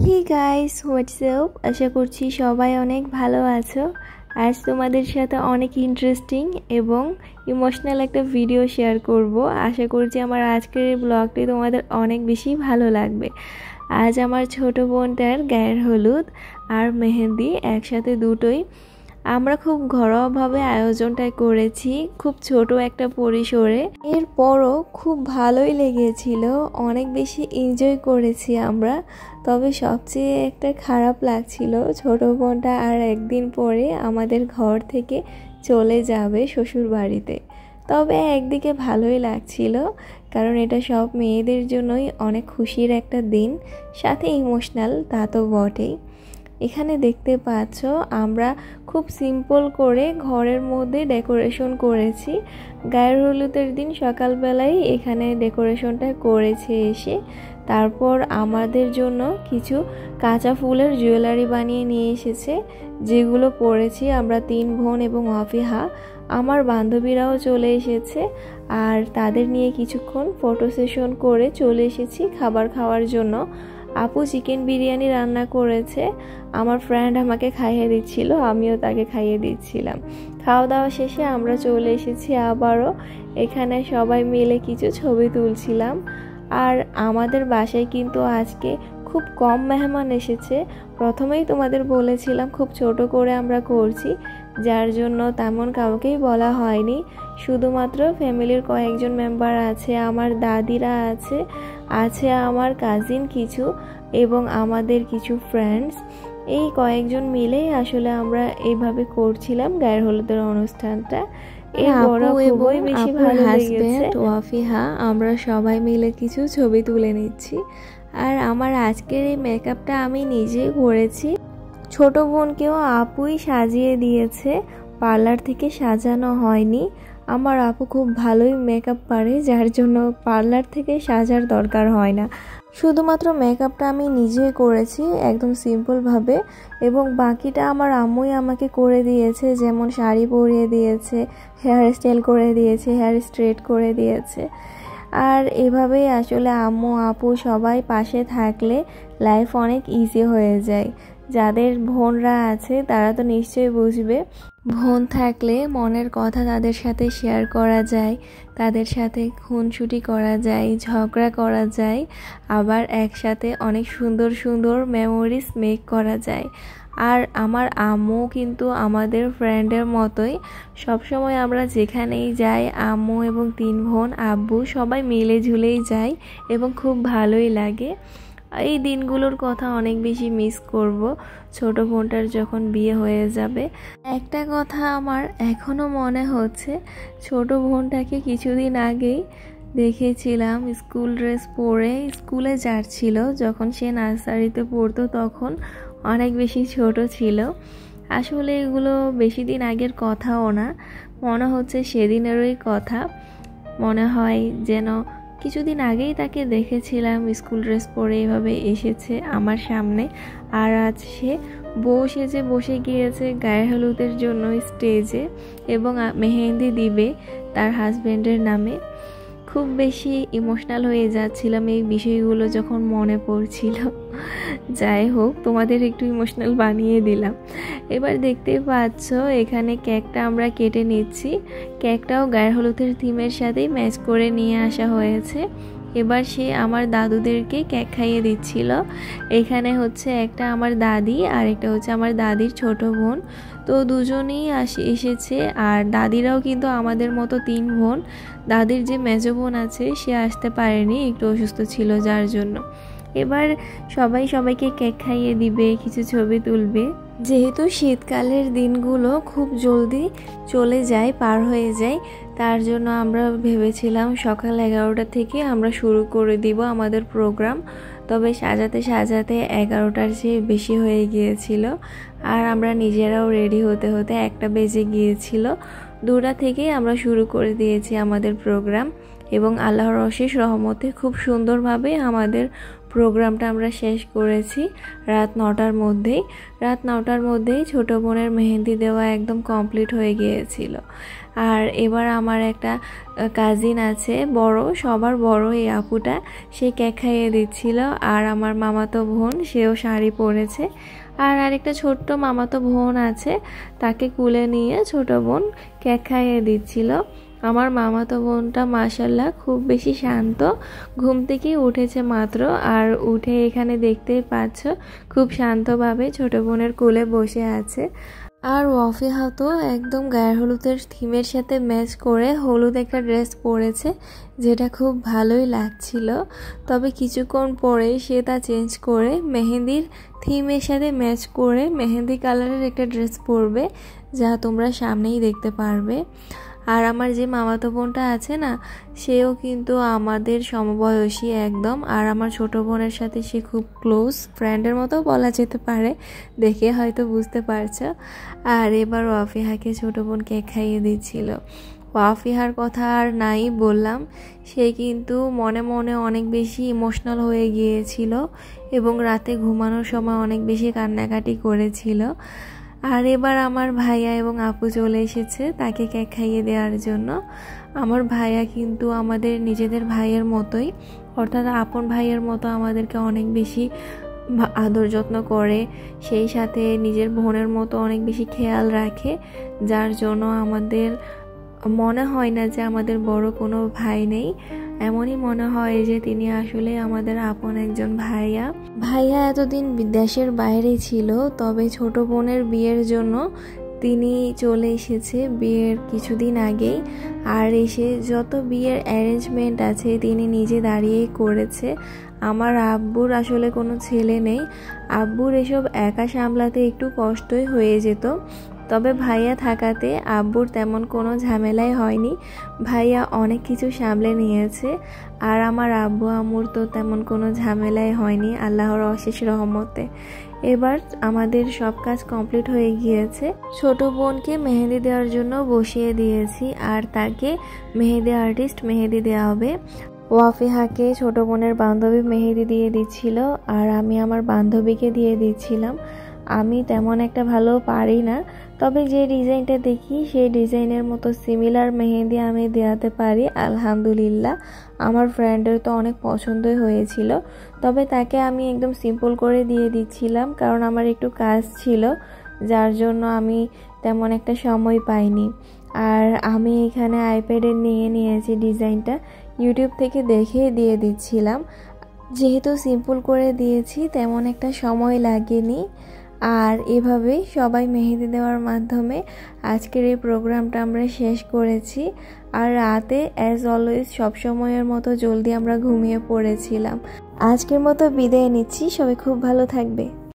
Hey guys, WhatsApp. আশা করছি সবাই অনেক ভালো আছো। আজ তোমাদের সাথে অনেক ইন্টারেস্টিং এবং ইমোশনাল একটা ভিডিও শেয়ার করব। আশা করছি আমার আজকের এই ব্লগটি তোমাদের অনেক বেশি ভালো লাগবে। আজ আমার ছোট বোনটার গায়ের হলুদ আর মেহেন্দি একসাথে দুটোই। আমরা খুব ঘরোয়াভাবে আয়োজনটা করেছি, খুব ছোট একটা পরিসরে। এরপরও খুব ভালোই লেগেছিল, অনেক বেশি এনজয় করেছি আমরা। তবে সবচেয়ে একটা খারাপ লাগছিল, ছোট বোনটা আর একদিন পরে আমাদের ঘর থেকে চলে যাবে শ্বশুর বাড়িতে। তবে একদিকে ভালোই লাগছিল, কারণ এটা সব মেয়েদের জন্যই অনেক খুশির একটা দিন, সাথে ইমোশনাল তা তো বটেই। এখানে দেখতে পাচ্ছ আমরা খুব সিম্পল করে ঘরের মধ্যে ডেকোরেশন করেছি। গায়ের হলুদের দিন সকালবেলায় এখানে ডেকোরেশনটা করেছে এসে। তারপর আমাদের জন্য কিছু কাঁচা ফুলের জুয়েলারি বানিয়ে নিয়ে এসেছে, যেগুলো পরেছি আমরা 3 বোন এবং অফিহা। আমার বান্ধবীরাও চলে এসেছে, আর তাদের নিয়ে কিছুক্ষণ ফটো সেশন করে চলে এসেছি খাবার খাওয়ার জন্য। আপু চিকেন বিরিয়ানি রান্না করেছে, আমার ফ্রেন্ড আমাকে খাইয়ে দিচ্ছিল, আমিও তাকে খাইয়ে দিচ্ছিলাম। খাওয়া দাওয়া শেষে আমরা চলে এসেছি আবারও। এখানে সবাই মিলে কিছু ছবি তুলছিলাম। আর আমাদের বাসায় কিন্তু আজকে খুব কম মেহমান এসেছে। প্রথমেই তোমাদের বলেছিলাম খুব ছোট করে আমরা করছি, যার জন্য তেমন কাউকেই বলা হয়নি। শুধুমাত্র ফ্যামিলির কয়েকজন মেম্বার আছে, আমার দাদিরা আছে আমার কাজিন কিছু, এবং আমাদের কিছু ফ্রেন্ডস। এই কয়েকজন মিলেই আসলে আমরা এইভাবে করছিলাম গায়ের হলুদের অনুষ্ঠানটা। আমরা সবাই মিলে কিছু ছবি তুলে নিচ্ছি। আর আমার আজকের এই মেকআপটা আমি নিজেই করেছি। ছোট বোনকেও আপুই সাজিয়ে দিয়েছে, পার্লার থেকে সাজানো হয়নি। আমার আপু খুব ভালোই মেকআপ পারে, যার জন্য পার্লার থেকে সাজার দরকার হয় না। শুধুমাত্র মেকআপটা আমি নিজেই করেছি একদম সিম্পলভাবে, এবং বাকিটা আমার আম্মুই আমাকে করে দিয়েছে। যেমন শাড়ি পরিয়ে দিয়েছে, হেয়ার স্টাইল করে দিয়েছে, হেয়ার স্ট্রেট করে দিয়েছে। আর এভাবেই আসলে আম্মু আপু সবাই পাশে থাকলে লাইফ অনেক ইজি হয়ে যায়। যাদের বোনরা আছে তারা তো নিশ্চয়ই বুঝবে, বোন থাকলে মনের কথা তাদের সাথে শেয়ার করা যায়, তাদের সাথে খুনসুটি করা যায়, ঝগড়া করা যায়, আবার একসাথে অনেক সুন্দর সুন্দর মেমোরিজ মেক করা যায়। আর আমার আম্মু কিন্তু আমাদের ফ্রেন্ডের মতোই, সবসময় আমরা যেখানেই যাই আম্মু এবং 3 বোন আব্বু সবাই মিলে ঝুলেই যাই, এবং খুব ভালোই লাগে। এই দিনগুলোর কথা অনেক বেশি মিস করব ছোট বোনটার যখন বিয়ে হয়ে যাবে। একটা কথা আমার এখনো মনে হচ্ছে, ছোট বোনটাকে কিছুদিন আগেই দেখেছিলাম স্কুল ড্রেস পরে স্কুলে যাচ্ছিল। যখন সে নার্সারিতে পড়তো তখন অনেক বেশি ছোট ছিল। আসলে এগুলো বেশি দিন আগের কথাও না, মনে হচ্ছে সেদিনেরই কথা। মনে হয় যেন কিছুদিন আগেই তাকে দেখেছিলাম স্কুল ড্রেস পরে এভাবে এসেছে আমার সামনে। আর আজ সে বউ সেজে বসে গিয়েছে গায়ে হলুদের জন্য স্টেজে, এবং মেহেন্দি দিবে তার হাজবেন্ডের নামে। খুব বেশি ইমোশনাল হয়ে যাচ্ছিলাম এই বিষয়গুলো যখন মনে পড়ছিল। যাই হোক, তোমাদের একটু ইমোশনাল বানিয়ে দিলাম। এবার দেখতে পাচ্ছ এখানে কেকটা আমরা কেটে নিচ্ছি। কেকটাও গায়ের হলুদের থিমের সাথেই ম্যাচ করে নিয়ে আসা হয়েছে। এবার সে আমার দাদুদেরকে কেক খাইয়ে দিচ্ছিল। এখানে হচ্ছে একটা আমার দাদি আর একটা হচ্ছে আমার দাদির ছোট বোন, তো দুজনেই এসেছে। আর দাদিরাও কিন্তু আমাদের মতো 3 বোন। দাদির যে মেজো বোন আছে সে আসতে পারেনি, একটু অসুস্থ ছিল যার জন্য। এবার সবাই সবাইকে কেক খাইয়ে দিবে, কিছু ছবি তুলবে। যেহেতু শীতকালের দিনগুলো খুব জলদি চলে যায়, পার হয়ে যায়, তার জন্য আমরা ভেবেছিলাম সকাল 11টা থেকে আমরা শুরু করে দিব আমাদের প্রোগ্রাম। তবে সাজাতে সাজাতে 11টার চেয়ে বেশি হয়ে গিয়েছিল, আর আমরা নিজেরাও রেডি হতে হতে 1টা বেজে গিয়েছিল। 2টা থেকেই আমরা শুরু করে দিয়েছি আমাদের প্রোগ্রাম, এবং আল্লাহর অশেষ রহমতে খুব সুন্দরভাবে আমাদের প্রোগ্রামটা আমরা শেষ করেছি রাত 9টার মধ্যেই। রাত 9টার মধ্যেই ছোটো বোনের মেহেন্দি দেওয়া একদম কমপ্লিট হয়ে গিয়েছিল। আর এবার আমার একটা কাজিন আছে বড়, সবার বড় এই আপুটা, সে কেক খাইয়ে দিচ্ছিল। আর আমার মামাতো বোন, সেও শাড়ি পরেছে। আর আরেকটা ছোট্ট মামাতো বোন আছে, তাকে কুলে নিয়ে ছোট বোন কেক খাইয়ে দিচ্ছিল। আমার মামাতো বোনটা মাশাল্লাহ খুব বেশি শান্ত, ঘুম থেকে উঠেছে মাত্র। আর উঠে এখানে দেখতেই পাচ্ছ খুব শান্তভাবে ছোট বোনের কোলে বসে আছে। আর ওয়াফিহা তো একদম গায়ের হলুদের থিমের সাথে ম্যাচ করে হলুদ একটা ড্রেস পরেছে, যেটা খুব ভালোই লাগছিল। তবে কিছুক্ষণ পরে সে তা চেঞ্জ করে মেহেন্দির থিমের সাথে ম্যাচ করে মেহেন্দি কালারের একটা ড্রেস পরবে, যা তোমরা সামনেই দেখতে পারবে। আর আমার যে মামাতো বোনটা আছে না, সেও কিন্তু আমাদের সমবয়সী একদম। আর আমার ছোট বোনের সাথে সে খুব ক্লোজ ফ্রেন্ডের মতো বলা যেতে পারে, দেখে হয়তো বুঝতে পারছো। আর এবার ওয়াফিহাকে ছোট বোন কেক খাইয়ে দিচ্ছিল। ওয়াফিহার কথা আর নাই বললাম, সে কিন্তু মনে মনে অনেক বেশি ইমোশনাল হয়ে গিয়েছিল এবং রাতে ঘুমানোর সময় অনেক বেশি কান্নাকাটি করেছিল। আর এবার আমার ভাইয়া এবং আপু চলে এসেছে তাকে কেক খাইয়ে দেওয়ার জন্য। আমার ভাইয়া কিন্তু আমাদের নিজেদের ভাইয়ের মতোই, অর্থাৎ আপন ভাইয়ের মতো আমাদেরকে অনেক বেশি আদর যত্ন করে, সেই সাথে নিজের বোনের মতো অনেক বেশি খেয়াল রাখে, যার জন্য আমাদের মনে হয় না যে আমাদের বড় কোনো ভাই নেই। এমনই মনে হয় যে তিনি আসলে আমাদের আপন একজন ভাইয়া। ভাইয়া এতদিন দেশের বাইরে ছিল, তবে ছোট বোনের বিয়ের জন্য তিনি চলে এসেছে বিয়ের কিছুদিন আগেই। আর এসে যত বিয়ের অ্যারেঞ্জমেন্ট আছে তিনি নিজে দাঁড়িয়েই করেছে। আমার আব্বুর আসলে কোনো ছেলে নেই, আব্বুর এসব একা সামলাতে একটু কষ্টই হয়ে যেত। তবে ভাইয়া থাকাতে আব্বুর তেমন কোনো ঝামেলাই হয়নি, ভাইয়া অনেক কিছু সামলে নিয়েছে। আর আমার আব্বু আম্মুর তো তেমন কোনো ঝামেলাই হয়নি আল্লাহর অশেষ রহমতে। এবার আমাদের সব কাজ কমপ্লিট হয়ে গিয়েছে। ছোট বোনকে মেহেদি দেওয়ার জন্য বসিয়ে দিয়েছি, আর তাকে মেহেদি আর্টিস্ট মেহেদি দেওয়া হবে। ওয়াফিহাকে ছোট বোনের বান্ধবী মেহেদি দিয়ে দিচ্ছিল, আর আমি আমার বান্ধবীকে দিয়ে দিচ্ছিলাম। আমি তেমন একটা ভালো পারি না, তবে যে ডিজাইনটা দেখি সেই ডিজাইনের মতো সিমিলার মেহেদি আমি দেওয়াতে পারি আলহামদুলিল্লাহ। আমার ফ্রেন্ডের তো অনেক পছন্দই হয়েছিল, তবে তাকে আমি একদম সিম্পল করে দিয়ে দিচ্ছিলাম, কারণ আমার একটু কাজ ছিল, যার জন্য আমি তেমন একটা সময় পাইনি। আর আমি এখানে আইপ্যাডে নিয়ে নিয়েছি ডিজাইনটা, ইউটিউব থেকে দেখে দিয়ে দিচ্ছিলাম। যেহেতু সিম্পল করে দিয়েছি তেমন একটা সময় লাগেনি। আর এভাবেই সবাই মেহেদি দেওয়ার মাধ্যমে আজকের এই প্রোগ্রামটা আমরা শেষ করেছি। আর রাতে অ্যাজ অলওয়েজ সবসময়ের মতো জলদি আমরা ঘুমিয়ে পড়েছিলাম। আজকের মতো বিদায় নিচ্ছি, সবাই খুব ভালো থাকবে।